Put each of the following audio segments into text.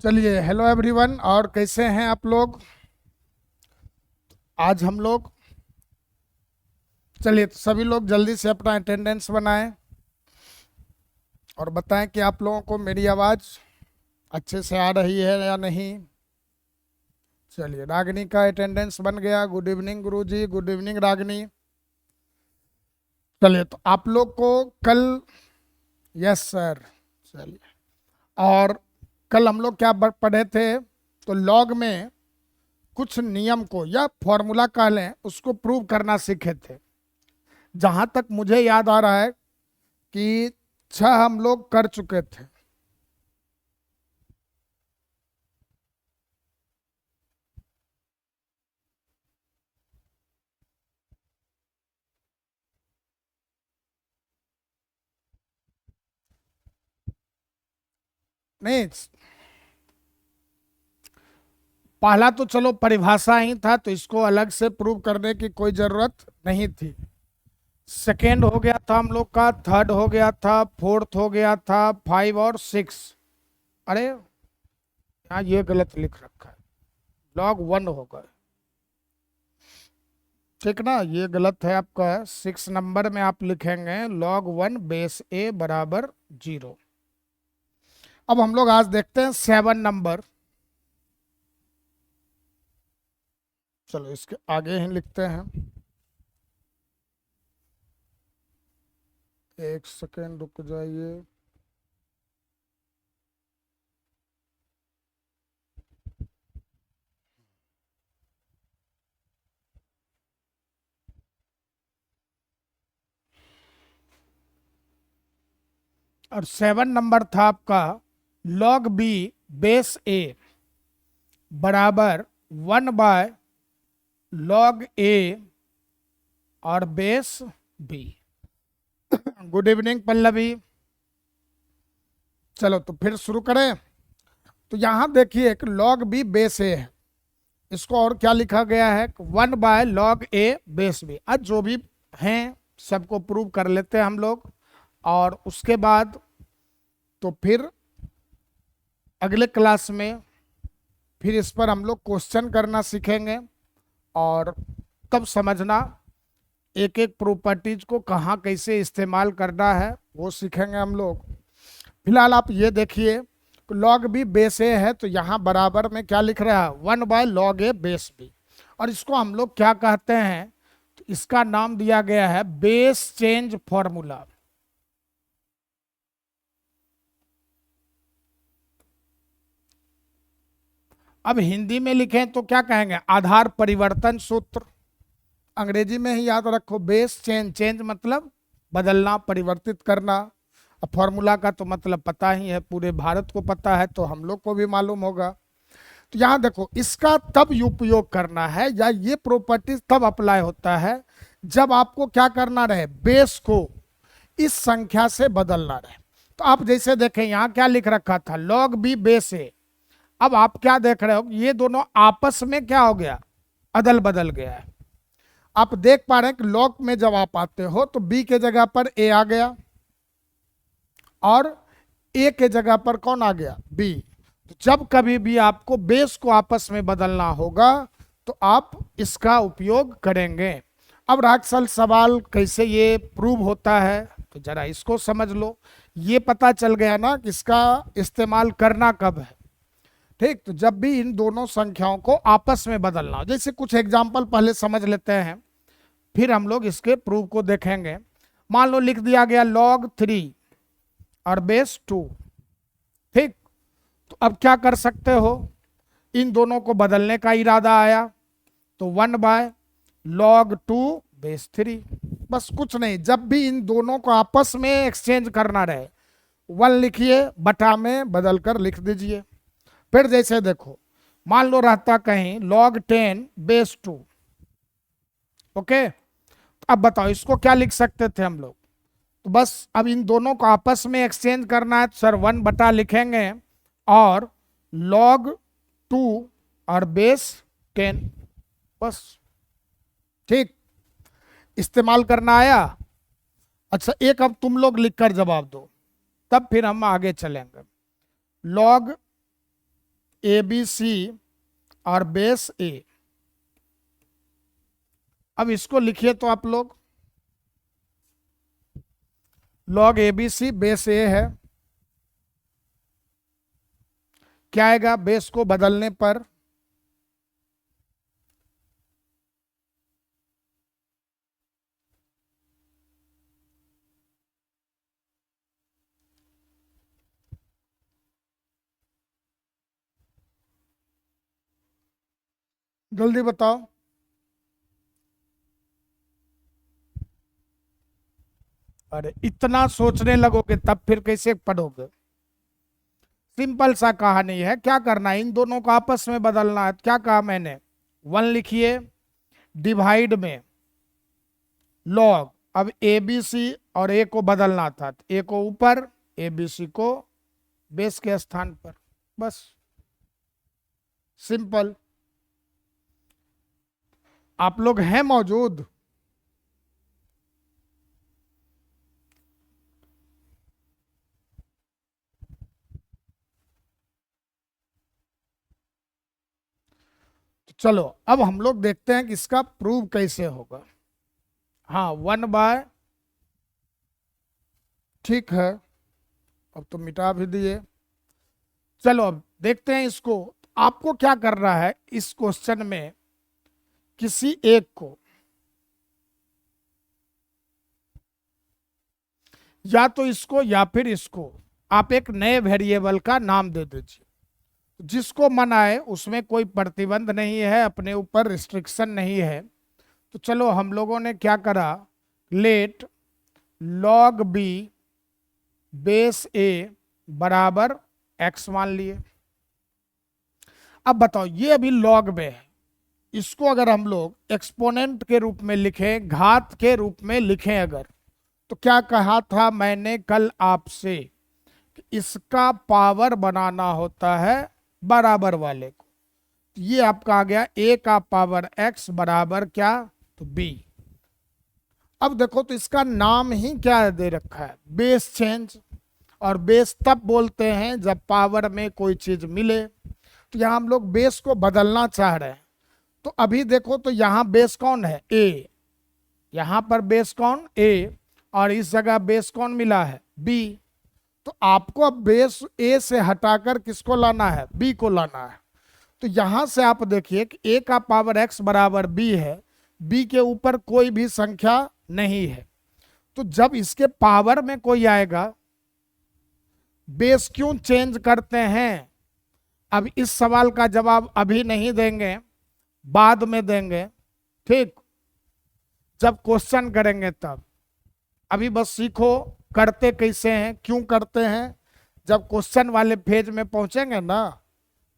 चलिए, hello everyone. और कैसे हैं आप लोग? आज हम लोग, चलिए तो सभी लोग जल्दी से अपना अटेंडेंस बनाएं और बताएं कि आप लोगों को मेरी आवाज़ अच्छे से आ रही है या नहीं। चलिए, रागिनी का अटेंडेंस बन गया। गुड इवनिंग गुरुजी, गुड इवनिंग रागिनी। चलिए, तो आप लोग को कल, यस सर, चलिए। और कल हम लोग क्या पढ़े थे? तो लॉग में कुछ नियम को या फॉर्मूला कह लें, उसको प्रूव करना सीखे थे। जहां तक मुझे याद आ रहा है कि 6 हम लोग कर चुके थे। नहीं, पहला तो चलो परिभाषा ही था, तो इसको अलग से प्रूव करने की कोई जरूरत नहीं थी। सेकेंड हो गया था हम लोग का, थर्ड हो गया था, फोर्थ हो गया था, 5 और 6। अरे यहाँ ये गलत लिख रखा है, लॉग 1 होगा। ठीक ना, ये गलत है आपका। 6 नंबर में आप लिखेंगे log 1 बेस ए बराबर 0। अब हम लोग आज देखते हैं 7 नंबर। चलो इसके आगे ही लिखते हैं। एक सेकेंड रुक जाइए। और 7 नंबर था आपका log b बेस ए बराबर 1/log a और base b। Good evening Pallavi. चलो तो फिर शुरू करें। तो यहां देखिए एक log b बेस ए है, इसको और क्या लिखा गया है? 1/log a base b। आज जो भी हैं सबको प्रूव कर लेते हैं हम लोग, और उसके बाद तो फिर अगले क्लास में फिर इस पर हम लोग क्वेश्चन करना सीखेंगे, और तब समझना एक एक प्रॉपर्टीज को कहाँ कैसे इस्तेमाल करना है वो सीखेंगे हम लोग। फिलहाल आप ये देखिए, log b बेस ए है, तो यहाँ बराबर में क्या लिख रहा है? 1/log a base b। और इसको हम लोग क्या कहते हैं? तो इसका नाम दिया गया है बेस चेंज फॉर्मूला। अब हिंदी में लिखें तो क्या कहेंगे? आधार परिवर्तन सूत्र। अंग्रेजी में ही याद रखो, बेस चेंज। चेंज मतलब बदलना, परिवर्तित करना। अब फॉर्मूला का तो मतलब पता ही है, पूरे भारत को पता है, तो हम लोग को भी मालूम होगा। तो यहाँ देखो, इसका तब उपयोग करना है या ये प्रॉपर्टीज तब अप्लाई होता है जब आपको क्या करना रहे? बेस को इस संख्या से बदलना रहे। तो आप जैसे देखें, यहाँ क्या लिख रखा था? log b बेस ए। अब आप क्या देख रहे हो? ये दोनों आपस में क्या हो गया? अदल बदल गया है। आप देख पा रहे हैं कि log में जब आप आते हो तो b के जगह पर a आ गया, और a के जगह पर कौन आ गया? b। तो जब कभी भी आपको बेस को आपस में बदलना होगा तो आप इसका उपयोग करेंगे। अब राक्षल सवाल कैसे ये प्रूव होता है, तो जरा इसको समझ लो। ये पता चल गया ना कि इसका इस्तेमाल करना कब है। ठीक, तो जब भी इन दोनों संख्याओं को आपस में बदलना हो। जैसे कुछ एग्जाम्पल पहले समझ लेते हैं, फिर हम लोग इसके प्रूफ को देखेंगे। मान लो लिख दिया गया log 3 और बेस 2। ठीक, तो अब क्या कर सकते हो? इन दोनों को बदलने का इरादा आया तो 1/log 2 बेस 3। बस कुछ नहीं, जब भी इन दोनों को आपस में एक्सचेंज करना रहे, 1 लिखिए, बटा में बदल कर लिख दीजिए। फिर जैसे देखो, मान लो रहता कहीं log 10 बेस 2। ओके, अब बताओ इसको क्या लिख सकते थे हम लोग? तो बस अब इन दोनों को आपस में एक्सचेंज करना है, तो सर 1 बटा लिखेंगे और log 2 और बेस 10। बस, ठीक, इस्तेमाल करना आया। अच्छा, एक अब तुम लोग लिखकर जवाब दो, तब फिर हम आगे चलेंगे। लॉग ए बी सी और बेस ए। अब इसको लिखिए तो आप लोग, log A B C base A है, क्या आएगा बेस को बदलने पर? जल्दी बताओ। अरे इतना सोचने लगोगे तब फिर कैसे पढ़ोगे? सिंपल सा कहानी है, क्या करना है, इन दोनों को आपस में बदलना है। क्या कहा मैंने? 1 लिखिए, डिवाइड में लॉग। अब ए बी सी और ए को बदलना था, ए को ऊपर, ए बी सी को बेस के स्थान पर, बस सिंपल। आप लोग हैं मौजूद? तो चलो अब हम लोग देखते हैं कि इसका प्रूव कैसे होगा। हाँ 1/, ठीक है, अब तो मिटा भी दिए। चलो अब देखते हैं इसको। आपको क्या करना है इस क्वेश्चन में, किसी एक को, या तो इसको या फिर इसको, आप एक नए वेरिएबल का नाम दे दीजिए। जिसको मन आए, उसमें कोई प्रतिबंध नहीं है, अपने ऊपर रिस्ट्रिक्शन नहीं है। तो चलो हम लोगों ने क्या करा, लेट लॉग बी बेस ए बराबर एक्स मान लिए। अब बताओ, ये अभी लॉग में है, इसको अगर हम लोग एक्सपोनेंट के रूप में लिखें, घात के रूप में लिखें अगर, तो क्या कहा था मैंने कल आपसे, कि इसका पावर बनाना होता है बराबर वाले को। तो ये आपका आ गया ए का पावर एक्स बराबर क्या, तो बी। अब देखो तो इसका नाम ही क्या दे रखा है, बेस चेंज। और बेस तब बोलते हैं जब पावर में कोई चीज मिले। तो यहां हम लोग बेस को बदलना चाह रहे हैं। तो अभी देखो तो यहां बेस कौन है, ए, यहां पर बेस कौन, ए, और इस जगह बेस कौन मिला है, बी। तो आपको अब बेस ए से हटाकर किसको लाना है, बी को लाना है। तो यहां से आप देखिए कि ए का पावर एक्स बराबर बी है, बी के ऊपर कोई भी संख्या नहीं है। तो जब इसके पावर में कोई आएगा, बेस क्यों चेंज करते हैं, अब इस सवाल का जवाब अभी नहीं देंगे, बाद में देंगे, ठीक, जब क्वेश्चन करेंगे तब। अभी बस सीखो करते कैसे हैं, क्यों करते हैं। जब क्वेश्चन वाले पेज में पहुंचेंगे ना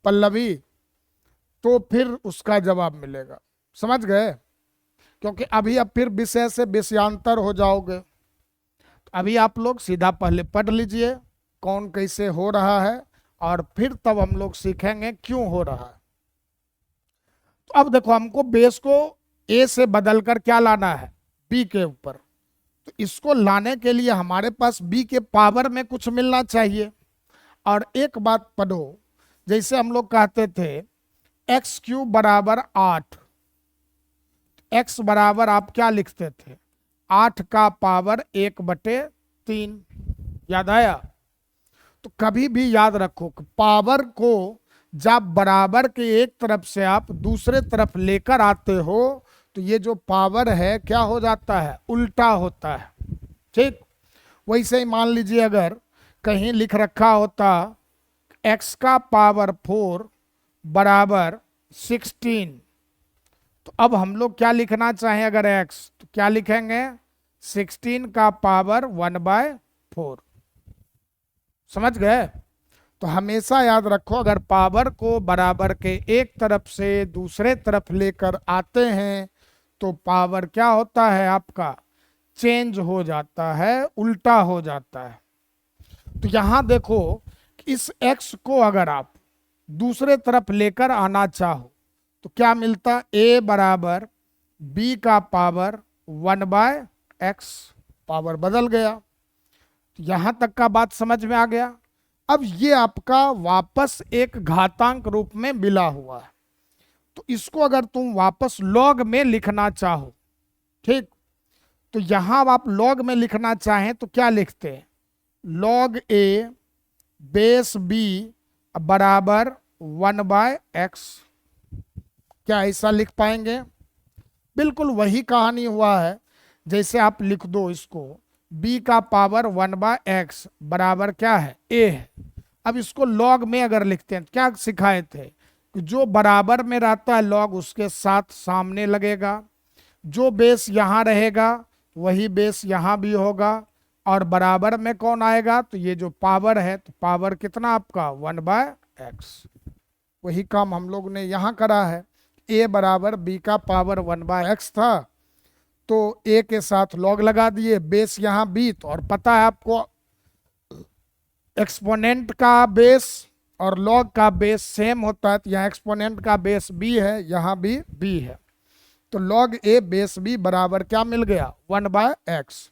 पल्लवी, तो फिर उसका जवाब मिलेगा, समझ गए? क्योंकि अभी अब फिर विषय से विषयांतर हो जाओगे। अभी आप लोग सीधा पहले पढ़ लीजिए कौन कैसे हो रहा है, और फिर तब हम लोग सीखेंगे क्यों हो रहा है। तो अब देखो, हमको बेस को ए से बदलकर क्या लाना है, बी के ऊपर। तो इसको लाने के लिए हमारे पास बी के पावर में कुछ मिलना चाहिए। और एक बात पढ़ो, जैसे हम लोग कहते थे एक्स क्यूब बराबर 8, एक्स बराबर आप क्या लिखते थे, 8 का पावर 1/3, याद आया? तो कभी भी याद रखो कि पावर को जब बराबर के एक तरफ से आप दूसरे तरफ लेकर आते हो, तो ये जो पावर है क्या हो जाता है, उल्टा होता है, ठीक। वैसे ही मान लीजिए अगर कहीं लिख रखा होता x का पावर 4 बराबर 16, तो अब हम लोग क्या लिखना चाहें अगर x, तो क्या लिखेंगे, 16 का पावर 1/4, समझ गए? तो हमेशा याद रखो, अगर पावर को बराबर के एक तरफ से दूसरे तरफ लेकर आते हैं, तो पावर क्या होता है आपका, चेंज हो जाता है, उल्टा हो जाता है। तो यहां देखो, इस x को अगर आप दूसरे तरफ लेकर आना चाहो, तो क्या मिलता, a बराबर b का पावर 1/x, पावर बदल गया। यहां तक का बात समझ में आ गया। अब ये आपका वापस एक घातांक रूप में मिला हुआ है, तो इसको अगर तुम वापस लॉग में लिखना चाहो, ठीक, तो यहां आप लॉग में लिखना चाहें तो क्या लिखते हैं, लॉग ए बेस बी बराबर 1/x। क्या ऐसा लिख पाएंगे? बिल्कुल वही कहानी हुआ है, जैसे आप लिख दो इसको b का पावर 1/x बराबर क्या है, a है। अब इसको लॉग में अगर लिखते हैं, क्या सिखाए थे कि जो बराबर में रहता है लॉग उसके साथ सामने लगेगा, जो बेस यहाँ रहेगा वही बेस यहाँ भी होगा, और बराबर में कौन आएगा, तो ये जो पावर है, तो पावर कितना आपका 1/x। वही काम हम लोग ने यहाँ करा है। a बराबर b का पावर 1/x था, तो a के साथ लॉग लगा दिए, बेस यहाँ b, तो और पता है आपको एक्सपोनेंट का बेस और लॉग का बेस सेम होता है, तो यहाँ एक्सपोनेंट का बेस b है, यहाँ भी b है, तो लॉग a बेस b बराबर क्या मिल गया, 1/x।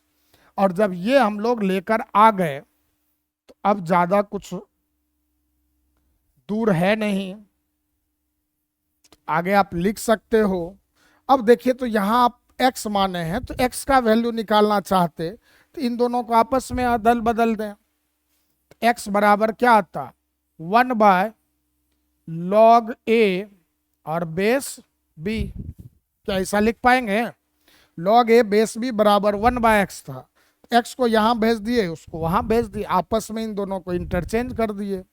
और जब ये हम लोग लेकर आ गए, तो अब ज्यादा कुछ दूर है नहीं, आगे आप लिख सकते हो। अब देखिए, तो यहाँ आप x माने हैं, तो x का वैल्यू निकालना चाहते तो इन दोनों को आपस में अदल बदल दें। तो x बराबर क्या आता, 1/log a और बेस b। क्या ऐसा लिख पाएंगे? log a बेस b बराबर 1/x था, x को यहाँ भेज दिए, उसको वहां भेज दिए, आपस में इन दोनों को इंटरचेंज कर दिए।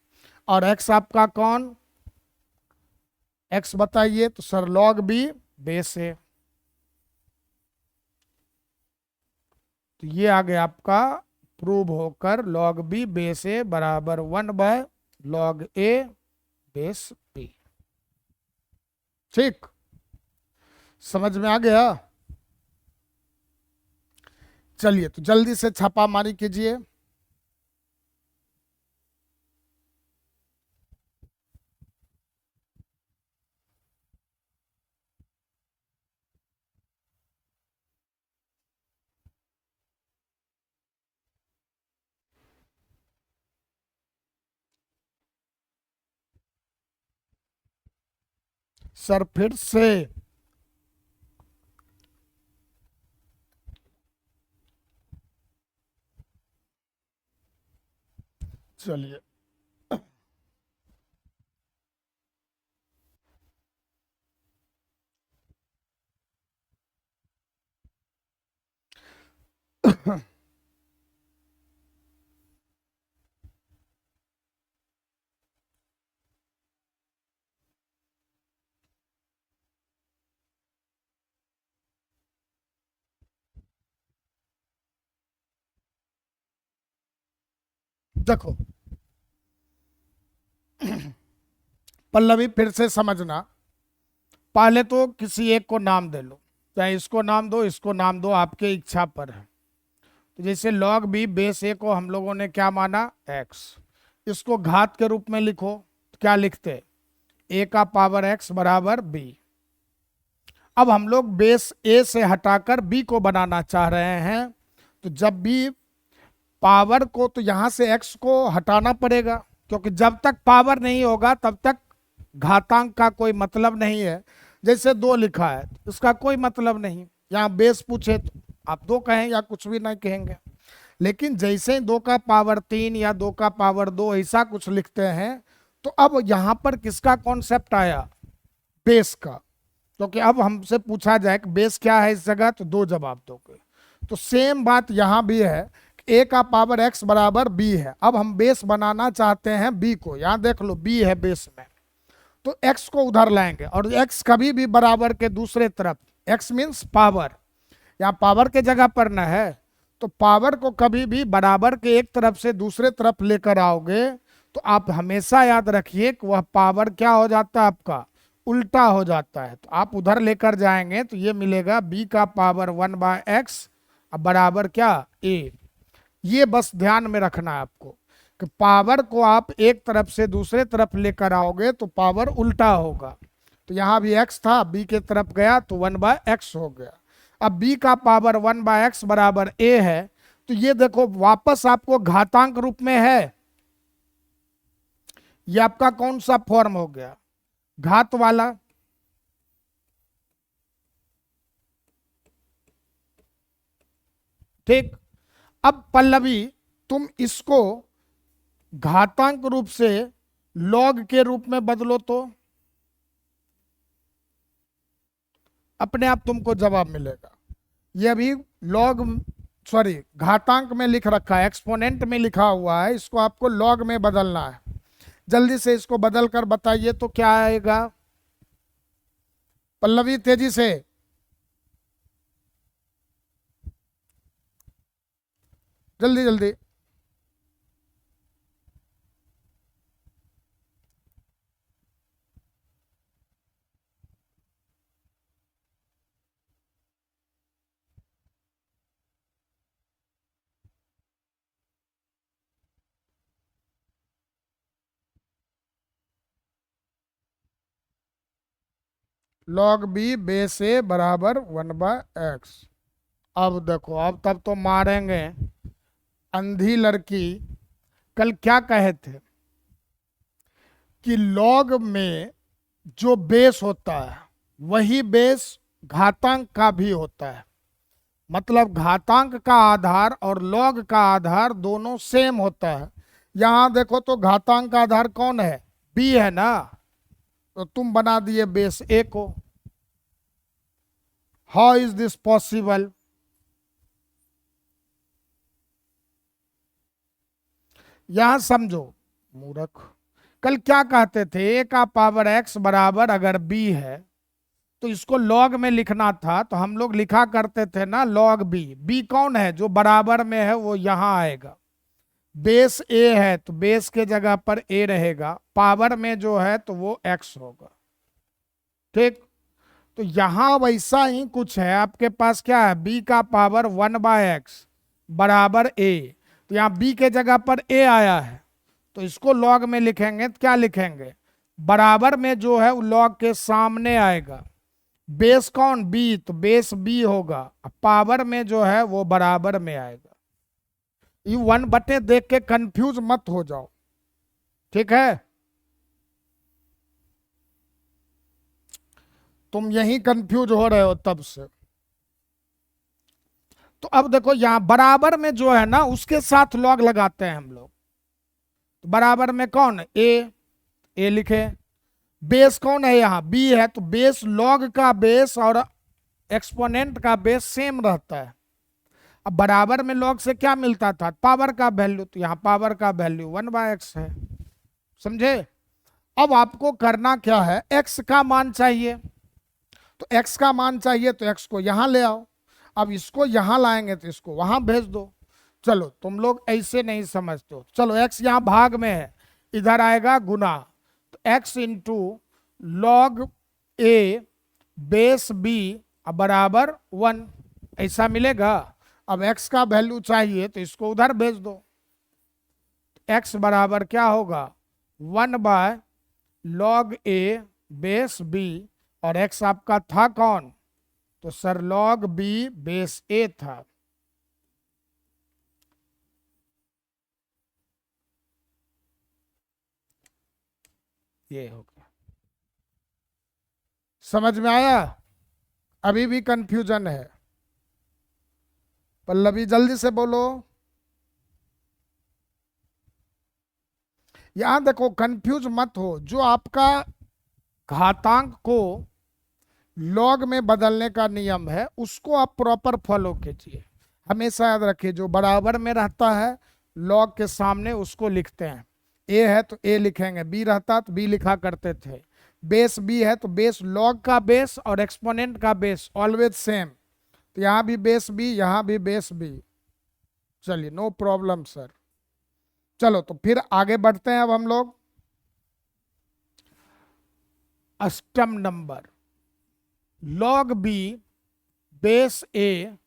और x आपका कौन, x बताइए, तो सर log b बेस है। तो ये आ गया आपका प्रूव होकर log b बेस ए बराबर 1/log a बेस b। ठीक, समझ में आ गया? चलिए तो जल्दी से छापामारी कीजिए। सर फिर से चलिए देखो पल्लवी, फिर से समझना। पहले तो किसी एक को नाम दे लो, चाहे इसको नाम दो, इसको नाम दो, आपके इच्छा पर है। तो जैसे log b बेस a को हम लोगों ने क्या माना, x। इसको घात के रूप में लिखो, तो क्या लिखते, a का पावर x बराबर b। अब हम लोग बेस a से हटाकर b को बनाना चाह रहे हैं, तो जब भी पावर को, तो यहां से x को हटाना पड़ेगा, क्योंकि जब तक पावर नहीं होगा तब तक घातांक का कोई मतलब नहीं है। जैसे 2 लिखा है, इसका कोई मतलब नहीं, यहाँ बेस पूछे तो आप 2 कहें या कुछ भी नहीं कहेंगे। लेकिन जैसे 2 का पावर 3 या 2 का पावर 2 ऐसा कुछ लिखते हैं, तो अब यहाँ पर किसका कॉन्सेप्ट आया, बेस का। क्योंकि अब हमसे पूछा जाए कि बेस क्या है इस जगह, तो 2 जवाब दोगे। तो सेम बात यहाँ भी है, a का पावर x बराबर b है। अब हम बेस बनाना चाहते हैं b को, यहाँ देख लो b है बेस में, तो x को उधर लाएंगे, और x कभी भी बराबर के दूसरे तरफ, x मीन्स पावर, यहाँ पावर के जगह पर न है, तो पावर को कभी भी बराबर के एक तरफ से दूसरे तरफ लेकर आओगे, तो आप हमेशा याद रखिए कि वह पावर क्या हो जाता है, आपका उल्टा हो जाता है। तो आप उधर लेकर जाएंगे तो ये मिलेगा b का पावर 1/x बराबर क्या, a। ये बस ध्यान में रखना है आपको कि पावर को आप एक तरफ से दूसरे तरफ लेकर आओगे तो पावर उल्टा होगा। तो यहाँ भी x था, b के तरफ गया तो 1/x हो गया। अब b का पावर 1/x बराबर a है, तो ये देखो वापस आपको घातांक रूप में है। ये आपका कौन सा फॉर्म हो गया, घात वाला। ठीक, अब पल्लवी तुम इसको घातांक रूप से लॉग के रूप में बदलो तो अपने आप तुमको जवाब मिलेगा। ये अभी लॉग सॉरी घातांक में लिख रखा है, एक्सपोनेंट में लिखा हुआ है, इसको आपको लॉग में बदलना है। जल्दी से इसको बदल कर बताइए तो क्या आएगा पल्लवी, तेजी से। जल्दी जल्दी। log b बेस ए बराबर 1/x। अब देखो, अब तब तो मारेंगे। अंधी लड़की कल क्या कहे थे कि लॉग में जो बेस होता है वही बेस घातांक का भी होता है। मतलब घातांक का आधार और लॉग का आधार दोनों सेम होता है। यहां देखो तो घातांक का आधार कौन है, b है ना, तो तुम बना दिए बेस a को। How is this possible? यहां समझो मूर्ख, कल क्या कहते थे, a का पावर x बराबर अगर b है तो इसको लॉग में लिखना था, तो हम लोग लिखा करते थे ना लॉग b। b कौन है, जो बराबर में है वो यहां आएगा। बेस a है तो बेस के जगह पर a रहेगा, पावर में जो है तो वो x होगा। ठीक, तो यहां वैसा ही कुछ है। आपके पास क्या है, b का पावर 1/x बराबर a, तो यहाँ b के जगह पर a आया है, तो इसको लॉग में लिखेंगे तो क्या लिखेंगे, बराबर में जो है वो लॉग के सामने आएगा। बेस कौन, b, तो बेस b होगा, पावर में जो है वो बराबर में आएगा। ये 1/, देख के कंफ्यूज मत हो जाओ, ठीक है। तुम यही कंफ्यूज हो रहे हो तब से। तो अब देखो यहां बराबर में जो है ना उसके साथ लॉग लगाते हैं हम लोग। तो बराबर में कौन, a लिखे। बेस कौन है, यहाँ b है, तो बेस लॉग का बेस और एक्सपोनेंट का बेस सेम रहता है। अब बराबर में लॉग से क्या मिलता था, पावर का वैल्यू, तो यहाँ पावर का वैल्यू 1/x है। समझे? अब आपको करना क्या है, x का मान चाहिए, तो x का मान चाहिए तो x को यहां ले आओ। अब इसको यहां लाएंगे तो इसको वहां भेज दो। चलो तुम लोग ऐसे नहीं समझते हो, चलो x यहां भाग में है, इधर आएगा गुना, तो x into log a base b बराबर 1, ऐसा मिलेगा। अब x का वैल्यू चाहिए तो इसको उधर भेज दो। x बराबर क्या होगा, 1/log a बेस b, और x आपका था कौन, तो sir log b base a था। ये हो गया, समझ में आया? अभी भी कंफ्यूजन है? पल्लवी जल्दी से बोलो। यहां देखो कंफ्यूज मत हो, जो आपका घातांक को लॉग में बदलने का नियम है उसको आप प्रॉपर फॉलो कीजिए। हमेशा याद रखिए, जो बराबर में रहता है लॉग के सामने उसको लिखते हैं। a है तो a लिखेंगे, b रहता तो b लिखा करते थे। बेस b है तो बेस लॉग का बेस और एक्सपोनेंट का बेस ऑलवेज सेम, तो यहाँ भी बेस b, यहाँ भी बेस b। चलिए नो प्रॉब्लम सर। चलो तो फिर आगे बढ़ते हैं अब हम लोग। अष्टम number, log b base a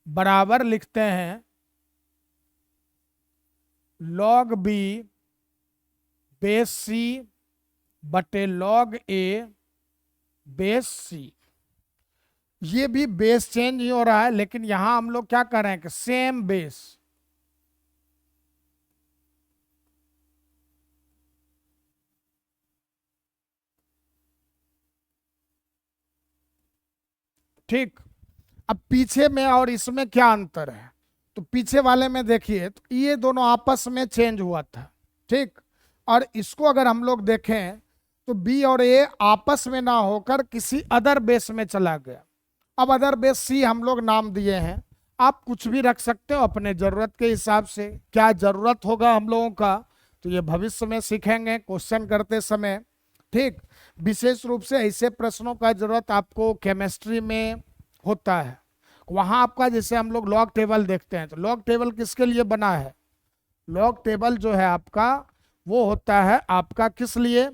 बराबर लिखते हैं log b बेस c बटे log a बेस c। ये भी बेस चेंज ही हो रहा है, लेकिन यहां हम लोग क्या कर रहे हैं कि सेम बेस, ठीक। अब पीछे में और इसमें क्या अंतर है, तो पीछे वाले में देखिए तो ये दोनों आपस में चेंज हुआ था, ठीक। और इसको अगर हम लोग देखें तो बी और ए आपस में ना होकर किसी अदर बेस में चला गया। अब अदर बेस सी हम लोग नाम दिए हैं, आप कुछ भी रख सकते हो अपने जरूरत के हिसाब से। क्या जरूरत होगा हम लोगों का तो ये भविष्य में सीखेंगे क्वेश्चन करते समय, ठीक। विशेष रूप से ऐसे प्रश्नों का जरूरत आपको केमिस्ट्री में होता है। वहां आपका जैसे हम लोग लॉग टेबल देखते हैं, तो लॉग टेबल किसके लिए बना है, लॉग टेबल जो है आपका वो होता है आपका किस लिए,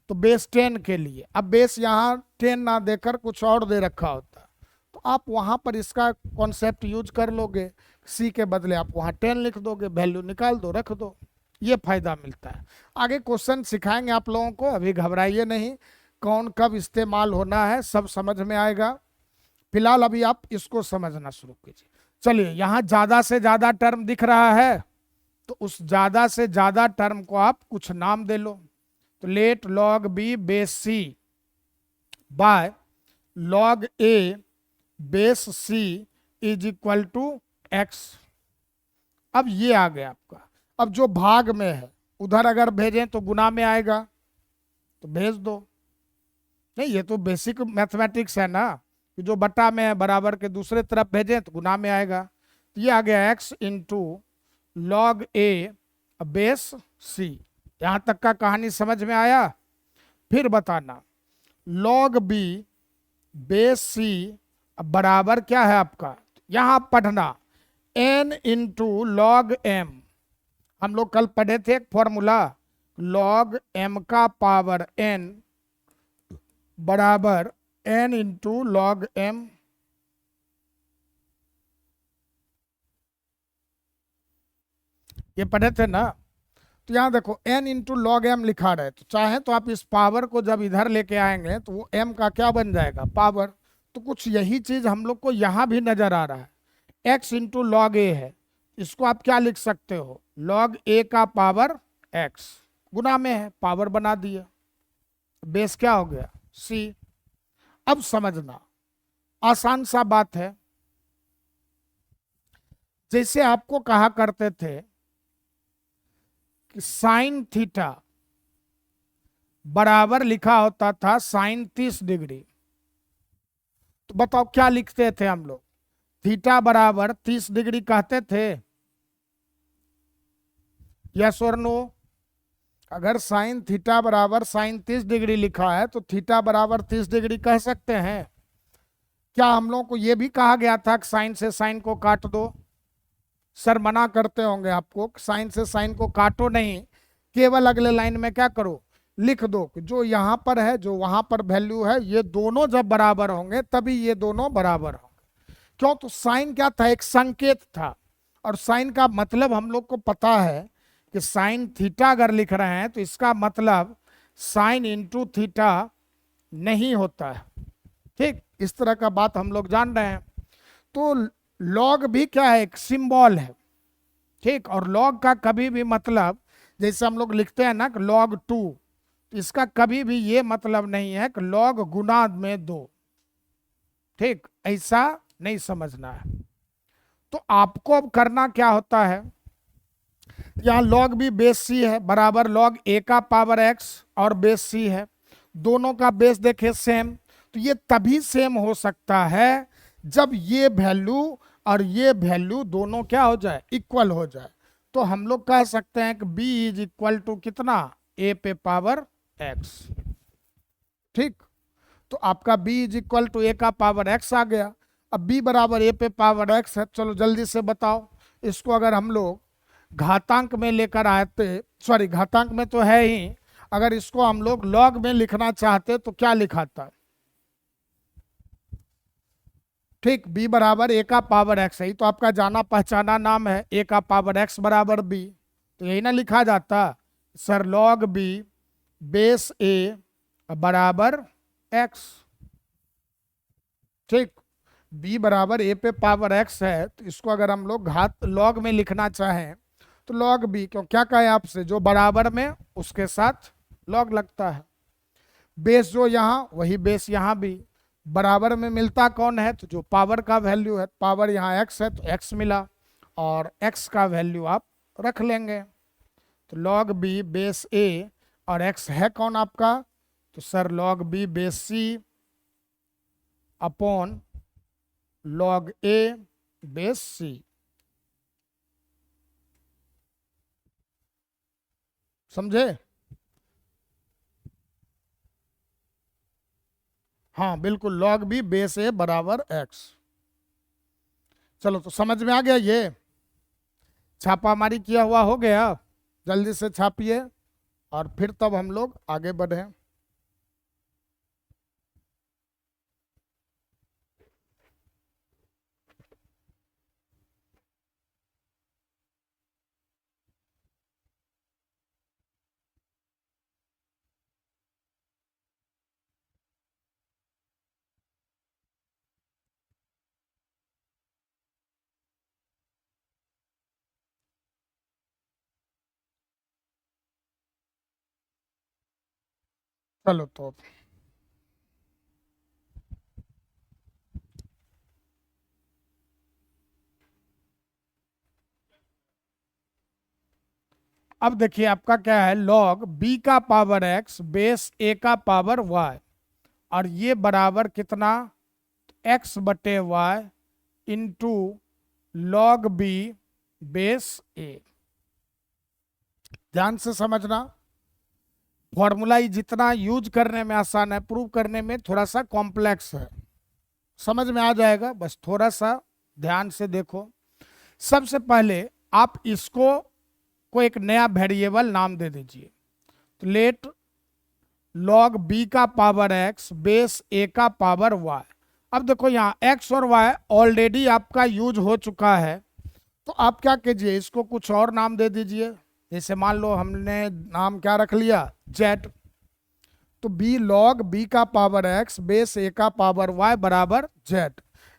तो बेस 10 के लिए। अब बेस यहाँ 10 ना देकर कुछ और दे रखा होता है, तो आप वहां पर इसका कॉन्सेप्ट यूज कर लोगे, सी के बदले आप वहां 10 लिख दोगे, वैल्यू निकाल दो, रख दो, ये फायदा मिलता है। आगे क्वेश्चन सिखाएंगे आप लोगों को, अभी घबराइए नहीं, कौन कब इस्तेमाल होना है सब समझ में आएगा। फिलहाल अभी आप इसको समझना शुरू कीजिए। चलिए, यहाँ ज्यादा से ज्यादा टर्म दिख रहा है, तो उस ज्यादा से ज्यादा टर्म को आप कुछ नाम दे लो। तो let log B base C by log A base C is equal to X. अब ये आ गया आपका। अब जो भाग में है उधर अगर भेजें तो गुना में आएगा, तो भेज दो। नहीं, ये तो बेसिक मैथमेटिक्स है ना, कि जो बटा में है बराबर के दूसरे तरफ भेजें तो गुना में आएगा। तो ये आ गया x into log A base सी। यहां तक का कहानी समझ में आया। फिर बताना लॉग बी बेस सी बराबर क्या है आपका, यहां पढ़ना एन इंटू लॉग एम। हम लोग कल पढ़े थे एक फॉर्मूला, लॉग एम का पावर एन बराबर एन इंटू लॉग एम। ये पढ़े थे ना। तो यहां देखो एन इंटू लॉग एम लिखा रहे, तो चाहे तो आप इस पावर को जब इधर लेके आएंगे तो वो एम का क्या बन जाएगा, पावर। तो कुछ यही चीज हम लोग को यहां भी नजर आ रहा है। एक्स इंटू लॉग ए है, इसको आप क्या लिख सकते हो, लॉग ए का पावर एक्स, गुना में है, पावर बना दिया, बेस क्या हो गया सी। अब समझना आसान सा बात है। जैसे आपको कहा करते थे कि साइन थीटा बराबर लिखा होता था साइन 30 डिग्री, तो बताओ क्या लिखते थे हम लोग, थीटा बराबर 30 डिग्री कहते थे, यस और नो। अगर साइन थीटा बराबर साइन 30 डिग्री लिखा है तो थीटा बराबर 30 डिग्री कह सकते हैं। क्या हम लोगों को यह भी कहा गया था कि साइन से साइन को काट दो, सर मना करते होंगे आपको, साइन से साइन को काटो नहीं, केवल अगले लाइन में क्या करो, लिख दो कि जो यहां पर है जो वहां पर वैल्यू है ये दोनों जब बराबर होंगे तभी ये दोनों बराबर होंगे। क्यों, तो साइन क्या था, एक संकेत था, और साइन का मतलब हम लोग को पता है कि साइन थीटा अगर लिख रहे हैं तो इसका मतलब साइन इंटू थीटा नहीं होता है, ठीक। इस तरह का बात हम लोग जान रहे हैं। तो लॉग भी क्या है, एक सिंबल है, ठीक। और लॉग का कभी भी मतलब, जैसे हम लोग लिखते हैं ना कि लॉग 2, तो इसका कभी भी ये मतलब नहीं है कि लॉग गुना में 2, ठीक, ऐसा नहीं समझना है। तो आपको अब करना क्या होता है, यहाँ लॉग भी बेस सी है बराबर लॉग ए का पावर एक्स और बेस सी है, दोनों का बेस देखे सेम, तो ये तभी सेम हो सकता है जब ये वैल्यू और ये वैल्यू दोनों क्या हो जाए, इक्वल हो जाए। तो हम लोग कह सकते हैं कि b इज इक्वल टू कितना, a पे पावर x, ठीक। तो आपका b is equal to a का पावर x आ गया। अब b बराबर a पे पावर x है, चलो जल्दी से बताओ इसको अगर हम लोग घातांक में लेकर आते, सॉरी घातांक में तो है ही, अगर इसको हम लोग लॉग में लिखना चाहते तो क्या लिखाता, ठीक, b बराबर a का पावर x है, तो आपका जाना पहचाना नाम है, a का पावर x बराबर b, तो यही ना लिखा जाता sir log b base a बराबर x, ठीक। b बराबर a पे पावर x है, तो इसको अगर हम लोग घात लॉग में लिखना चाहें तो लॉग b, क्यों क्या कहे आपसे, जो बराबर में उसके साथ लॉग लगता है, बेस जो यहाँ वही बेस यहाँ भी, बराबर में मिलता कौन है, तो जो पावर का वैल्यू है, पावर यहाँ x है तो x मिला, और x का वैल्यू आप रख लेंगे। तो log b बेस a और x है कौन आपका, तो sir log b base c upon log a base c। समझे? हाँ बिल्कुल, log b बेस a बराबर x। चलो तो समझ में आ गया, ये छापामारी किया हुआ हो गया, जल्दी से छापिए और फिर तब हम लोग आगे बढ़े। चलो तो अब देखिए आपका क्या है, log b का पावर x बेस a का पावर y, और ये बराबर कितना, x बटे y into log b base a। ध्यान से समझना, फॉर्मूला जितना यूज करने में आसान है, प्रूव करने में थोड़ा सा कॉम्प्लेक्स है। समझ में आ जाएगा, बस थोड़ा सा ध्यान से देखो। सबसे पहले आप इसको को एक नया वेरिएबल नाम दे दीजिए। तो लेट log b का पावर x बेस a का पावर y। अब देखो यहाँ x और y ऑलरेडी आपका यूज हो चुका है, तो आप क्या कीजिए, इसको कुछ और नाम दे दीजिए। जैसे मान लो हमने नाम क्या रख लिया, z। तो b log b का पावर x बेस a का पावर y बराबर z।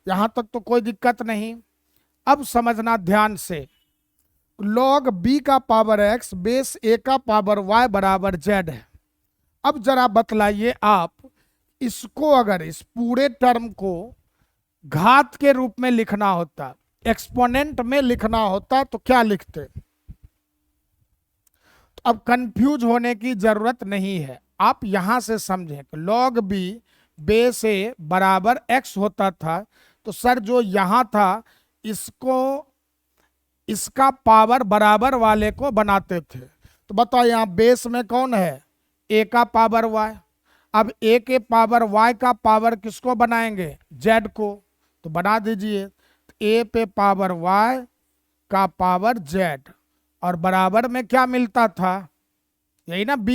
यहाँ तक तो कोई दिक्कत नहीं। अब समझना ध्यान से, log b का पावर x बेस a का पावर y बराबर z है। अब जरा बतलाइए आप, इसको अगर इस पूरे टर्म को घात के रूप में लिखना होता, एक्सपोनेंट में लिखना होता, तो क्या लिखते। तो अब कंफ्यूज होने की जरूरत नहीं है, आप यहां से समझें कि log b बेस a बराबर x होता था, तो सर जो यहां था इसको इसका पावर बराबर वाले को बनाते थे। तो बताओ यहाँ बेस में कौन है, a का पावर y। अब a के पावर y का पावर किसको बनाएंगे, z को। तो बना दीजिए, a पे पावर y का पावर z, और बराबर में क्या मिलता था, यही ना b।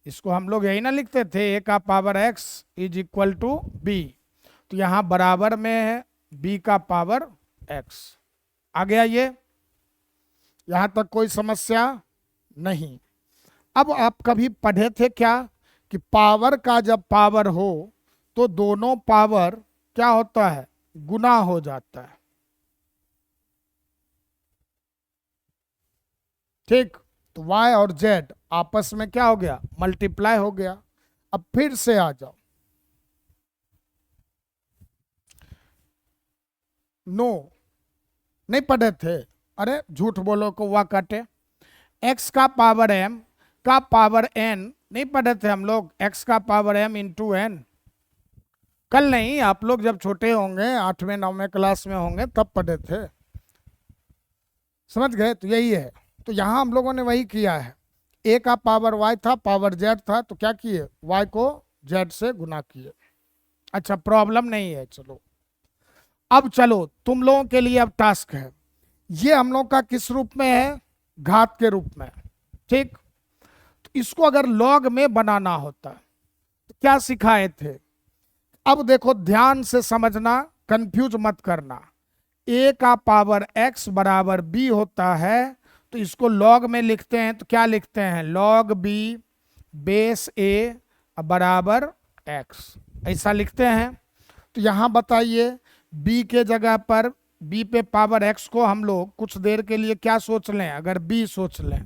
इसको हम लोग यही ना लिखते थे, a का power x is equal to b। तो यहाँ बराबर में है b का पावर x। आ गया ये, यहां तक कोई समस्या नहीं। अब आप कभी पढ़े थे क्या कि पावर का जब पावर हो तो दोनों पावर क्या होता है, गुना हो जाता है। ठीक, तो y और z आपस में क्या हो गया, मल्टीप्लाई हो गया। अब फिर से आ जाओ, नो नहीं पढ़े थे, अरे झूठ बोलो को वाह काटे। x का पावर m का पावर n नहीं पढ़े थे हम लोग, x का पावर m इंटू एन। कल नहीं, आप लोग जब छोटे होंगे 8वें 9वें क्लास में होंगे तब पढ़े थे। समझ गए, तो यही है। तो यहाँ हम लोगों ने वही किया है, a का पावर y था, पावर z था, तो क्या किए, y को z से गुना किए। अच्छा प्रॉब्लम नहीं है। चलो अब चलो तुम लोगों के लिए अब टास्क है, ये हम लोग का किस रूप में है, घात के रूप में। ठीक, तो इसको अगर लॉग में बनाना होता तो क्या सिखाए थे। अब देखो ध्यान से समझना, कंफ्यूज मत करना। a का पावर x बराबर b होता है, तो इसको लॉग में लिखते हैं तो क्या लिखते हैं, log b बेस a बराबर x, ऐसा लिखते हैं। तो यहां बताइए b के जगह पर, b पे पावर x को हम लोग कुछ देर के लिए क्या सोच लें, अगर b सोच लें,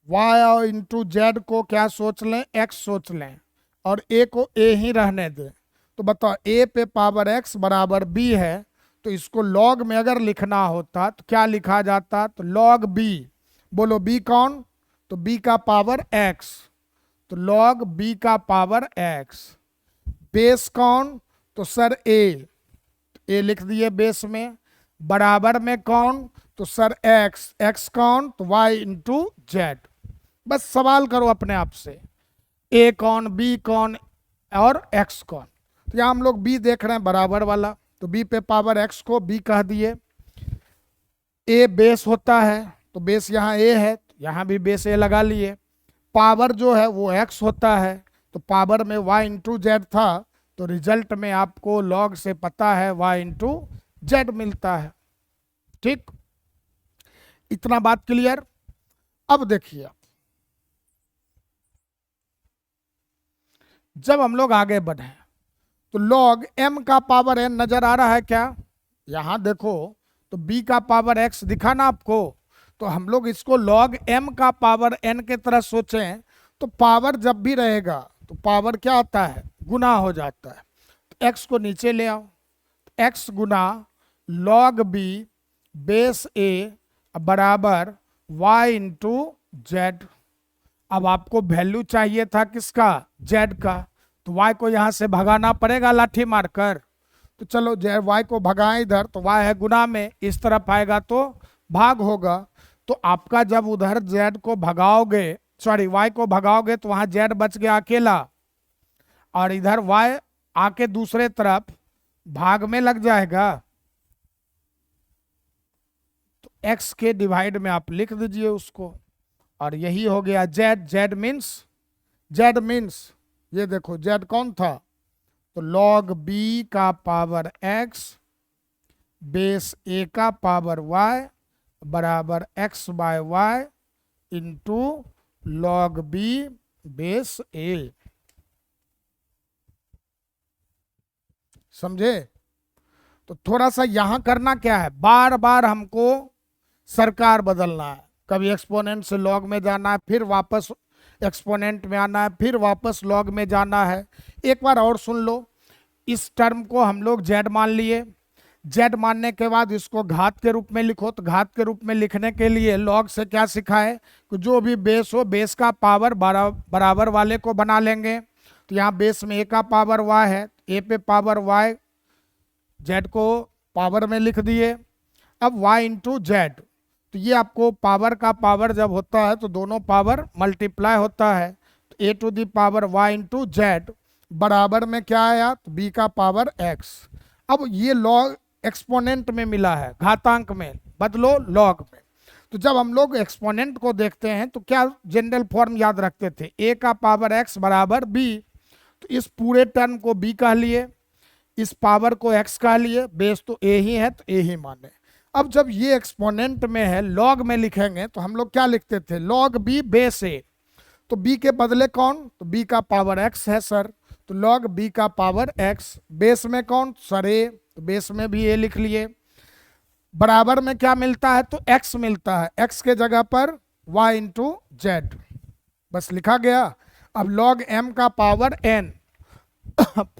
y और इंटू जेड को क्या सोच लें, x सोच लें, और a को a ही रहने दें। तो बताओ a पे पावर x बराबर b है, तो इसको log में अगर लिखना होता तो क्या लिखा जाता, तो log b। बोलो b कौन, तो b का पावर x, तो log b का पावर x। बेस कौन, तो सर a लिख दिए बेस में। बराबर में कौन, तो सर x कौन, तो y इंटू जेड। बस सवाल करो अपने आप से, a कौन, b कौन और x कौन। तो यहाँ हम लोग b देख रहे हैं बराबर वाला, तो b पे पावर x को b कह दिए। a बेस होता है, तो बेस यहाँ a है, तो यहाँ भी बेस a लगा लिए। पावर जो है वो x होता है, तो पावर में y इंटू जेड था, तो रिजल्ट में आपको log से पता है y इंटू जेड मिलता है। ठीक, इतना बात क्लियर। अब देखिए, जब हम लोग आगे बढ़े तो log m का पावर n नजर आ रहा है क्या, यहां देखो, तो b का पावर x दिखा ना आपको, तो हम लोग इसको log m का पावर n के तरह सोचें, तो पावर जब भी रहेगा तो पावर क्या आता है, गुना हो जाता है। तो x को नीचे ले आओ, x Guna log b base a बराबर y इंटू जेड। अब आपको वैल्यू चाहिए था किसका, z का, तो y को यहां से भगाना पड़ेगा लाठी मारकर। तो चलो y को भगाएं इधर, तो y है गुना में, इस तरफ आएगा तो भाग होगा। तो आपका जब उधर z को भगाओगे, सॉरी y को भगाओगे, तो वहां z बच गया अकेला, और इधर y आके दूसरे तरफ भाग में लग जाएगा। तो x के डिवाइड में आप लिख दीजिए उसको, और यही हो गया z। z मीन्स ये देखो z कौन था, तो log b का पावर x बेस a का पावर y बराबर x by y into log b base a। समझे। तो थोड़ा सा यहां करना क्या है, बार बार हमको सरकार बदलना है, कभी एक्सपोनेंट से लॉग में जाना है, फिर वापस एक्सपोनेंट में आना है, फिर वापस लॉग में जाना है। एक बार और सुन लो, इस टर्म को हम लोग z मान लिए, z मानने के बाद इसको घात के रूप में लिखो, तो घात के रूप में लिखने के लिए लॉग से क्या सिखाए कि जो भी बेस हो, बेस का पावर बराबर वाले को बना लेंगे। तो यहाँ बेस में a का पावर y है, a पे पावर y, z को पावर में लिख दिए। अब y इंटू जेड, तो ये आपको पावर का पावर जब होता है तो दोनों पावर मल्टीप्लाई होता है, तो a to the power y into Z बराबर में क्या आया, तो b का पावर x। अब ये लॉग एक्सपोनेंट में मिला है, घातांक में बदलो लॉग में। तो जब हम लोग एक्सपोनेंट को देखते हैं तो क्या जनरल फॉर्म याद रखते थे, a का पावर x बराबर b। तो इस पूरे टर्म को b कह लिए, इस पावर को x कह लिए, बेस तो a ही है तो a ही माने। अब जब ये एक्सपोनेंट में है, लॉग में लिखेंगे, तो हम लोग क्या लिखते थे, log b बेस a। तो b के बदले कौन, तो b का पावर x है सर, तो log b का पावर x। बेस में कौन, सर a, तो बेस में भी a लिख लिए। बराबर में क्या मिलता है, तो x मिलता है, x के जगह पर y इंटू जेड, बस लिखा गया। अब log m का पावर n,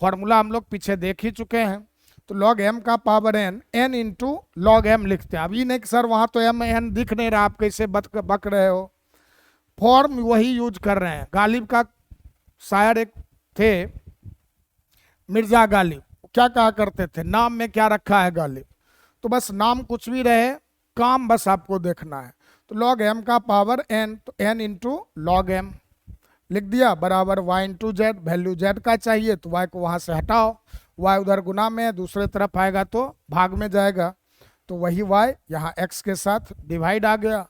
फॉर्मूला हम लोग पीछे देख ही चुके हैं, तो log m का power n into log m लिखते हैं। अभी नहीं कि सर वहां तो m n दिख नहीं रहा, आप कैसे बक रहे हो, फॉर्म वही यूज कर रहे हैं। गालिब का शायर एक थे, मिर्जा गालिब, क्या कहा करते थे, नाम में क्या रखा है गालिब, तो बस नाम कुछ भी रहे, काम बस आपको देखना है। तो log m का पावर n, तो n इंटू log m लिख दिया बराबर y into Z. Value z का चाहिए तो y को वहां से हटाओ, y उधर गुना में है, दूसरे तरफ आएगा तो भाग में जाएगा, तो वही y यहाँ x के साथ डिवाइड आ गया,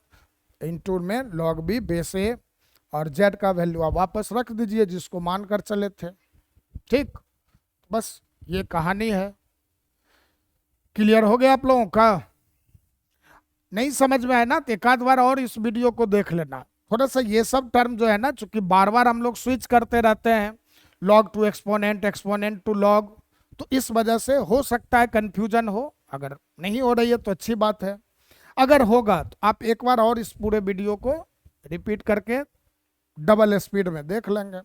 इंटू में log b बेस a, और z का वैल्यू आप वापस रख दीजिए जिसको मान कर चले थे। ठीक, बस ये कहानी है। क्लियर हो गया आप लोगों का, नहीं समझ में आए ना तो एक आध बार और इस वीडियो को देख लेना। थोड़ा सा ये सब टर्म जो है ना, चूंकि बार बार हम लोग स्विच करते रहते हैं, log to exponent, exponent to log, तो इस वजह से हो सकता है कंफ्यूजन हो। अगर नहीं हो रही है तो अच्छी बात है, अगर होगा तो आप एक बार और इस पूरे वीडियो को रिपीट करके डबल स्पीड में देख लेंगे।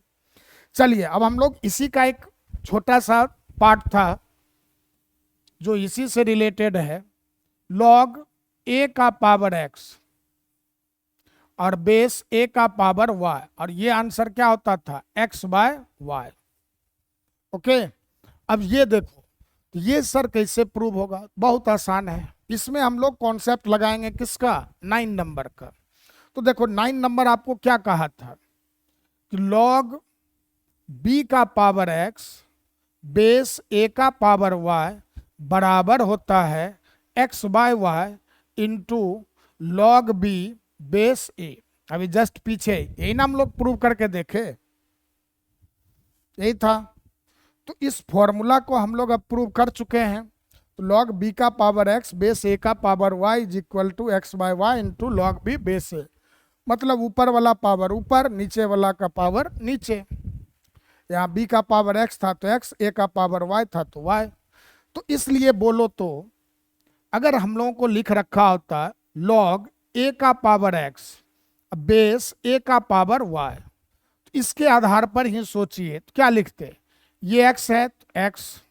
चलिए अब हम लोग इसी का एक छोटा सा पार्ट था जो इसी से रिलेटेड है, लॉग ए का पावर एक्स और बेस ए का पावर वाई, और ये आंसर क्या होता था, एक्स बाय वाई। ओके, अब ये देखो, तो ये सर कैसे प्रूव होगा, बहुत आसान है। इसमें हम लोग कॉन्सेप्ट लगाएंगे किसका, 9 नंबर का। तो देखो 9 नंबर आपको क्या कहा था कि लॉग बी का पावर एक्स बेस ए का पावर वाई बराबर होता है X by Y into log B base A. अभी जस्ट पीछे यही ना हम लोग प्रूव करके देखे, यही था। तो इस फॉर्मूला को हम लोग अब प्रूव कर चुके हैं। तो लॉग बी का पावर एक्स बेस ए का power Y is equal to X by Y into log B base A, मतलब ऊपर वाला पावर ऊपर, नीचे वाला का पावर नीचे। यहाँ बी का पावर एक्स था तो एक्स, ए का पावर वाई था तो वाई। तो इसलिए बोलो तो अगर हम लोगों को लिख रखा होता लॉग ए का पावर एक्स बेस ए का पावर वाई, तो इसके आधार पर ही सोचिए तो क्या लिखते, ये एक्स है तो एक्स,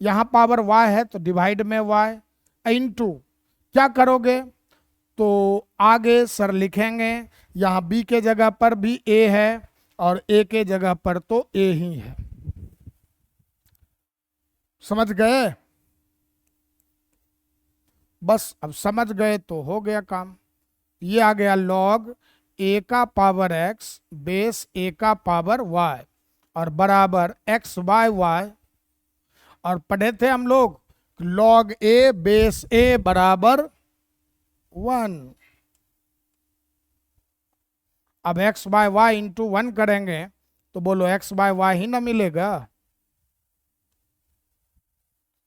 यहाँ पावर वाई है तो डिवाइड में वाई इंटू क्या करोगे, तो आगे सर लिखेंगे यहाँ बी के जगह पर भी ए है और ए के जगह पर तो ए ही है। समझ गए, बस अब समझ गए तो हो गया काम। ये आ गया लॉग ए का पावर एक्स बेस ए का पावर वाई और बराबर एक्स बाय वाई, और पढ़े थे हम लोग लॉग ए बेस ए बराबर 1। अब एक्स बाय वाई इंटू 1 करेंगे तो बोलो एक्स बाय वाई ही ना मिलेगा,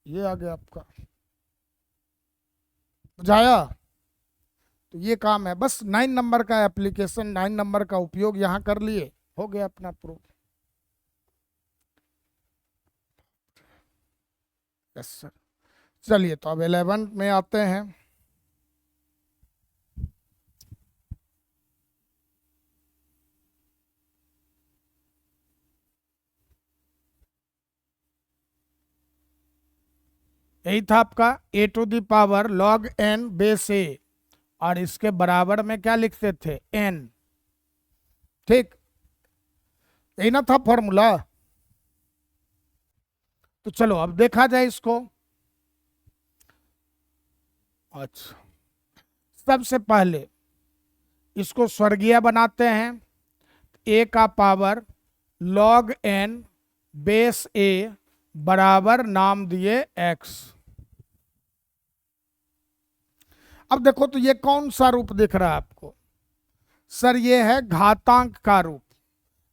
ये आ गया आपका, बुझाया। तो ये काम है, बस 9 नंबर का एप्लीकेशन, 9 नंबर का उपयोग यहां कर लिए, हो गया अपना प्रूफ। यस सर, चलिए तो अब 11 में आते हैं। यही था आपका A to the power log N base A, और इसके बराबर में क्या लिखते थे, एन। ठीक, यही ना था फॉर्मूला। तो चलो अब देखा जाए इसको। अच्छा, सबसे पहले इसको स्वर्गीय बनाते हैं। ए का पावर लॉग एन बेस ए बराबर नाम दिए एक्स। अब देखो तो ये कौन सा रूप दिख रहा है आपको, सर ये है घातांक का रूप।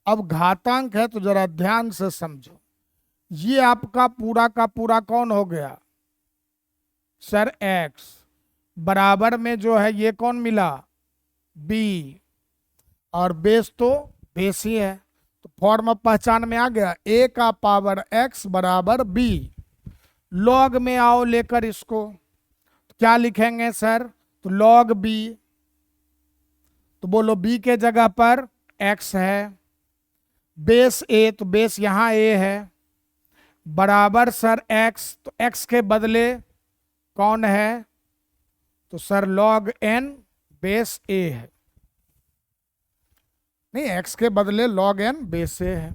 अब घातांक है तो जरा ध्यान से समझो, ये आपका पूरा का पूरा कौन हो गया, सर एक्स, बराबर में जो है ये कौन मिला, बी, और बेस तो बेस ही है। तो फॉर्म ऑफ पहचान में आ गया, ए का पावर एक्स बराबर बी। लॉग में आओ लेकर इसको, तो क्या लिखेंगे सर, तो लॉग बी, तो बोलो बी के जगह पर एक्स है, बेस ए तो बेस यहाँ ए है, बराबर सर एक्स, तो एक्स के बदले कौन है, तो sir log N base A है, नहीं एक्स के बदले लॉग एन बेस ए है।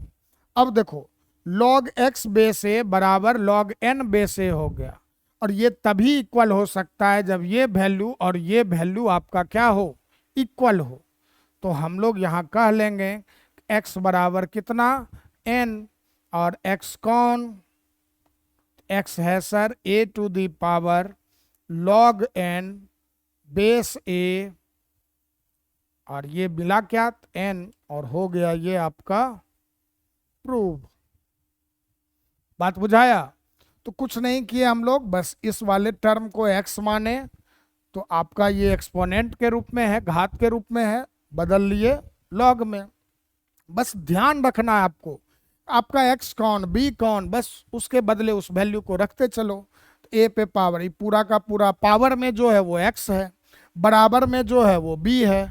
अब देखो लॉग एक्स बेस ए बराबर लॉग एन बेस ए हो गया, और ये तभी इक्वल हो सकता है जब ये वैल्यू और ये वैल्यू आपका क्या हो, इक्वल हो। तो हम लोग यहाँ कह लेंगे x बराबर कितना, n, और x कौन, x है sir a to the power log n base a, और ये मिला क्या, n, और हो गया ये आपका प्रूव। बात बुझाया। तो कुछ नहीं किए हम लोग, बस इस वाले टर्म को x माने तो आपका ये एक्सपोनेंट के रूप में है, घात के रूप में है, बदल लिए लॉग में। बस ध्यान रखना है आपको, आपका x कौन b कौन, बस उसके बदले उस वैल्यू को रखते चलो। तो a पे पावर, ये पूरा का पूरा पावर में जो है वो x है, बराबर में जो है वो b है।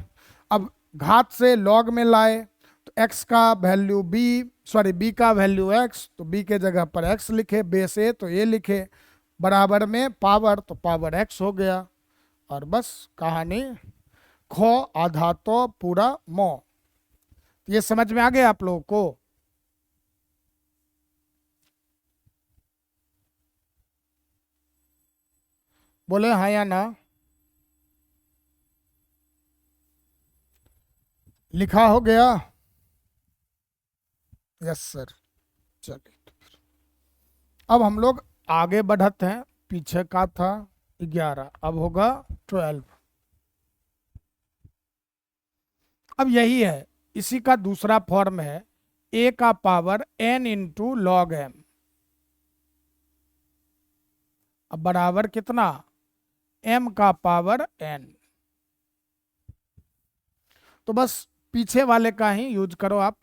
अब घात से लॉग में लाए तो x का वैल्यू b का वैल्यू x, तो b के जगह पर x लिखे, बेस a तो a लिखे, बराबर में पावर, तो पावर x हो गया। और बस कहानी खो, आधा तो पूरा मो। ये समझ में आ गया आप लोगों को? बोले हाँ या ना? लिखा हो गया? Yes sir. चलिए तो फिर अब हम लोग आगे बढ़ते हैं। पीछे का था 11, अब होगा 12। अब यही है, इसी का दूसरा फॉर्म है a का power n into log m। अब बराबर कितना? m का पावर n। तो बस पीछे वाले का ही यूज करो आप।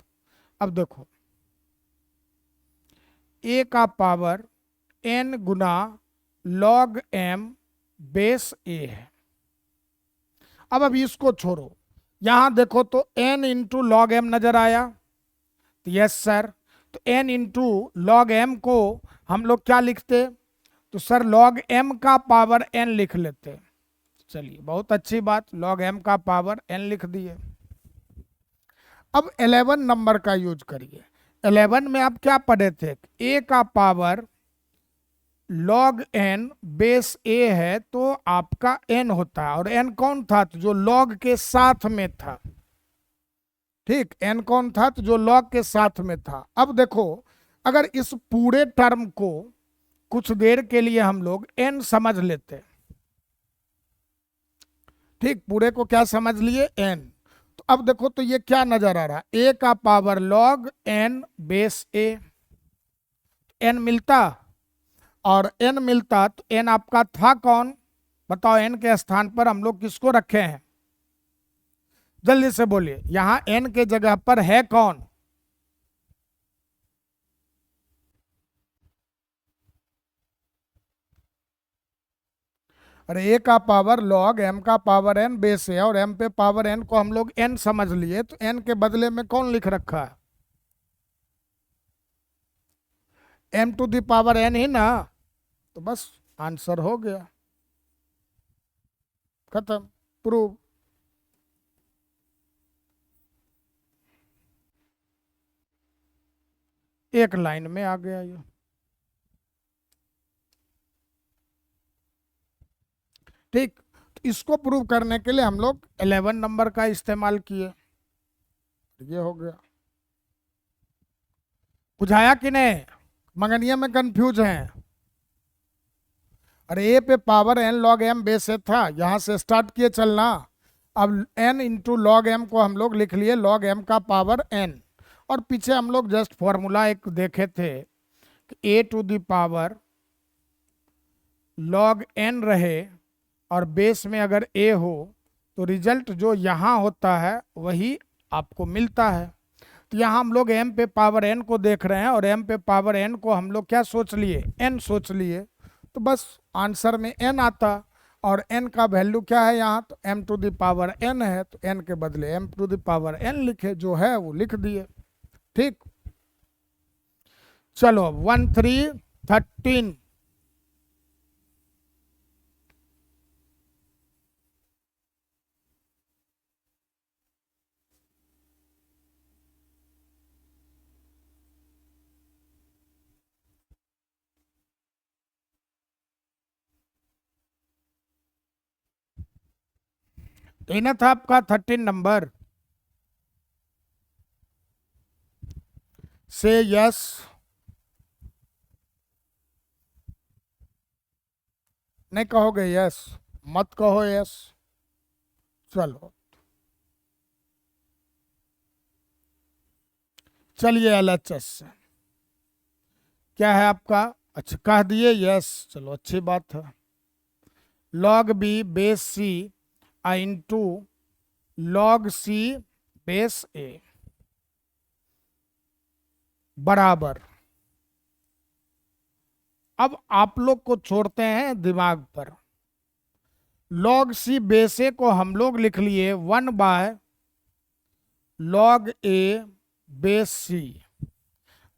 अब देखो, a का power n Guna log m base a है। अब इसको छोड़ो, यहां देखो तो n इंटू लॉग m नजर आया? तो यस सर। तो n इंटू लॉग m को हम लोग क्या लिखते? तो सर लॉग m का पावर n लिख लेते। चलिए बहुत अच्छी बात, लॉग m का पावर n लिख दिए। अब 11 नंबर का यूज करिए। 11 में आप क्या पढ़े थे? a का power log n base a है, तो आपका n होता है, और n कौन था? तो जो लॉग के साथ में था। ठीक, n कौन था? तो जो लॉग के साथ में था। अब देखो, अगर इस पूरे टर्म को कुछ देर के लिए हम लोग n समझ लेते, ठीक, पूरे को क्या समझ लिए? n। तो अब देखो तो ये क्या नजर आ रहा है? a का power log n base a। n मिलता, और n मिलता तो n आपका था कौन? बताओ, n के स्थान पर हम लोग किसको रखे हैं? जल्दी से बोलिए, यहां n के जगह पर है कौन? अरे a का पावर लॉग m का पावर n बेस है, और m पे पावर n को हम लोग n समझ लिए, तो n के बदले में कौन लिख रखा है? m to the power n ही ना। तो बस आंसर हो गया, खत्म, प्रूव। एक लाइन में आ गया ये। ठीक, तो इसको प्रूव करने के लिए हम लोग 11 नंबर का इस्तेमाल किए। ये हो गया। बुझाया कि नहीं? मंगनिया में कंफ्यूज हैं? अरे ए पे power n log m base से था, यहां से स्टार्ट किए चलना। अब n इंटू लॉग m को हम लोग लिख लिए लॉग m का पावर n, और पीछे हम लोग जस्ट फॉर्मूला एक देखे थे कि a to the power log n रहे और बेस में अगर a हो, तो रिजल्ट जो यहाँ होता है वही आपको मिलता है। तो यहाँ हम लोग m पे पावर n को देख रहे हैं, और m पे पावर n को हम लोग क्या सोच लिए? n सोच लिए। तो बस आंसर में n आता, और n का वैल्यू क्या है यहाँ? तो m to the power n है, तो n के बदले m to the power n लिखे, जो है वो लिख दिए। ठीक, चलो 1313। तो ना था आपका 13 नंबर। से यस। नहीं कहोगे यस? मत कहो यस। चलो, चलिए एलएचएस से क्या है आपका? अच्छा कह दिए यस, चलो अच्छी बात है। लॉग बी बेस सी इंटू लॉग सी बेस ए बराबर। अब आप लोग को छोड़ते हैं दिमाग पर। लॉग सी बेस ए को हम लोग लिख लिए 1 by log a base c।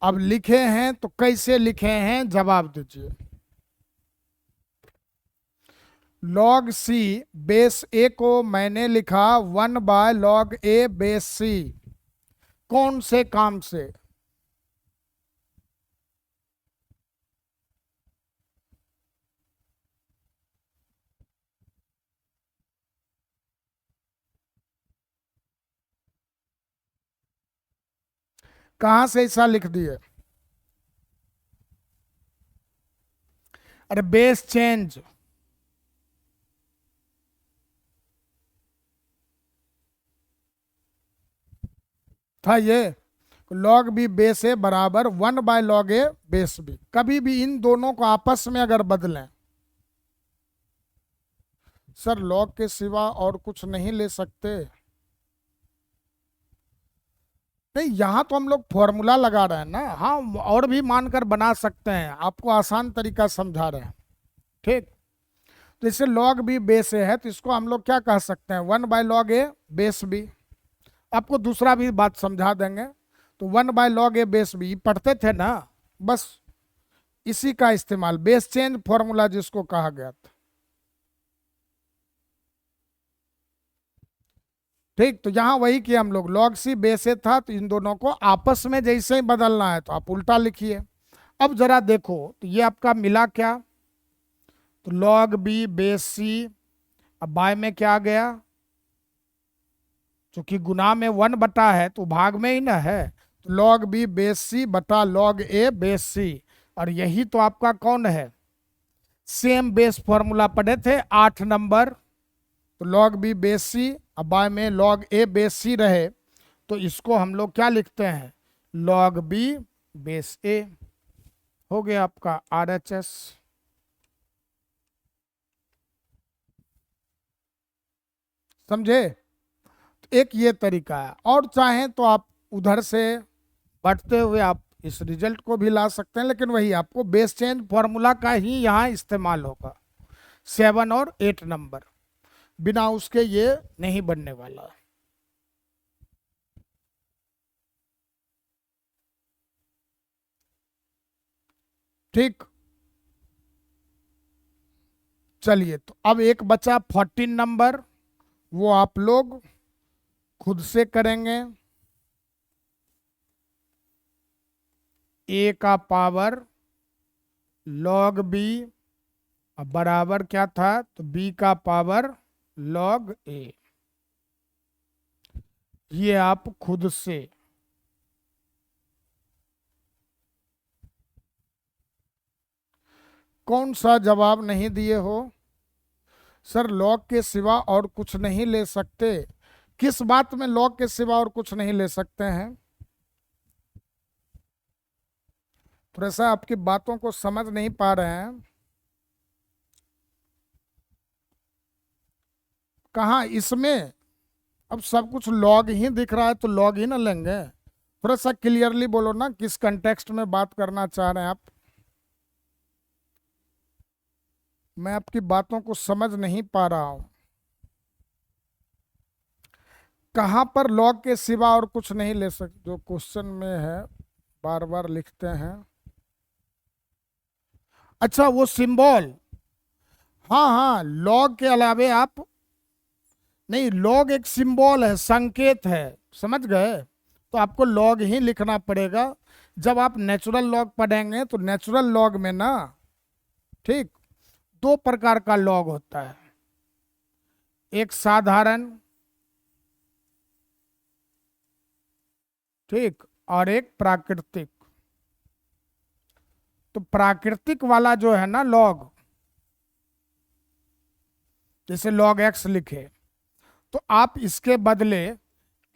अब लिखे हैं तो कैसे लिखे हैं जवाब दीजिए। log c बेस a को मैंने लिखा 1/log a बेस c। कौन से काम से? कहां से ऐसा लिख दिए? अरे बेस चेंज। था ये log b बेस ए बराबर 1/log a बेस b। कभी भी इन दोनों को आपस में अगर बदलें, सर log के सिवा और कुछ नहीं ले सकते? नहीं, यहां तो हम लोग फॉर्मूला लगा रहे हैं ना। हाँ, और भी मानकर बना सकते हैं, आपको आसान तरीका समझा रहे हैं। ठीक, तो इससे log b बेस ए है तो इसको हम लोग क्या कह सकते हैं? 1/log a base b। आपको दूसरा भी बात समझा देंगे। तो 1/log a बेस b पढ़ते थे ना, बस इसी का इस्तेमाल, बेस चेंज फॉर्मूला जिसको कहा गया था। ठीक, तो यहां वही किया हम लोग, log c बेस ए था तो इन दोनों को आपस में जैसे ही बदलना है तो आप उल्टा लिखिए। अब जरा देखो तो ये आपका मिला क्या? तो log b बेस c, अब बाय में क्या आ गया? चूंकि गुना में 1 बटा है तो भाग में ही ना है, तो log b बेस c बटा log a बेस c। और यही तो आपका कौन है? सेम बेस फॉर्मूला पढ़े थे 8 नंबर। तो log b बेस c, अब बाय में log a बेस c रहे तो इसको हम लोग क्या लिखते हैं? log b base a। हो गया आपका RHS। समझे? तो एक ये तरीका है, और चाहें तो आप उधर से बढ़ते हुए आप इस रिजल्ट को भी ला सकते हैं, लेकिन वही आपको बेस चेंज फॉर्मूला का ही यहाँ इस्तेमाल होगा 7 और 8 नंबर, बिना उसके ये नहीं बनने वाला। ठीक, चलिए तो अब एक बचा 14 नंबर, वो आप लोग खुद से करेंगे। a का पावर log b बराबर क्या था? तो b का पावर log a। ये आप खुद से कौन सा जवाब नहीं दिए हो? सर log के सिवा और कुछ नहीं ले सकते। किस बात में log के सिवा और कुछ नहीं ले सकते हैं? थोड़ा सा आपकी बातों को समझ नहीं पा रहे हैं। कहाँ इसमें? अब सब कुछ log ही दिख रहा है तो log ही ना लेंगे। थोड़ा सा क्लियरली बोलो ना, किस कंटेक्स्ट में बात करना चाह रहे हैं आप? मैं आपकी बातों को समझ नहीं पा रहा हूं। कहां पर log के सिवा और कुछ नहीं ले सकते? जो क्वेश्चन में है बार बार लिखते हैं। अच्छा, वो सिंबल, हाँ हाँ, log के अलावे आप नहीं, log एक सिंबल है, संकेत है, समझ गए? तो आपको log ही लिखना पड़ेगा। जब आप नेचुरल log पढ़ेंगे तो नेचुरल log में ना, ठीक, 2 प्रकार का log होता है, एक साधारण, ठीक, और एक प्राकृतिक। तो प्राकृतिक वाला जो है ना log, जैसे log x लिखे तो आप इसके बदले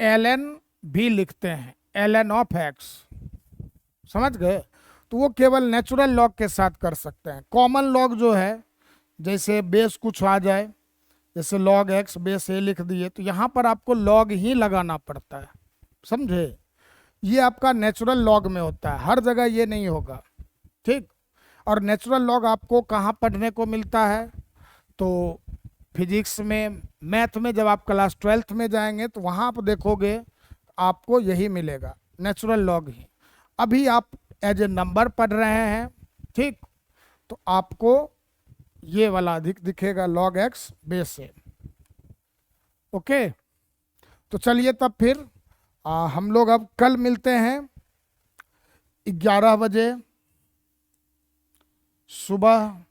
ln भी लिखते हैं, ln ऑफ x। समझ गए? तो वो केवल नेचुरल log के साथ कर सकते हैं। कॉमन log जो है, जैसे बेस कुछ आ जाए, जैसे log x बेस a लिख दिए, तो यहाँ पर आपको log ही लगाना पड़ता है। समझे? ये आपका नेचुरल log में होता है, हर जगह ये नहीं होगा। ठीक, और नेचुरल log आपको कहाँ पढ़ने को मिलता है? तो फिजिक्स में, मैथ में, जब आप क्लास 12th में जाएंगे तो वहाँ आप देखोगे आपको यही मिलेगा, नेचुरल लॉग ही। अभी आप एज ए नंबर पढ़ रहे हैं, ठीक, तो आपको ये वाला अधिक दिखेगा, log x बेस से। ओके, तो चलिए तब फिर हम लोग अब कल मिलते हैं 11 बजे सुबह।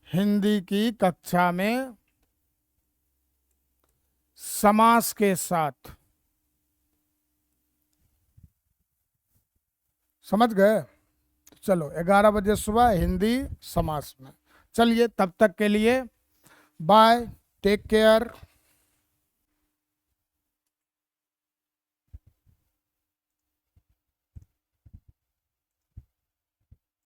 हिंदी की कक्षा में समास के साथ। समझ गए? चलो 11 बजे सुबह हिंदी समास में। चलिए तब तक के लिए बाय, टेक केयर।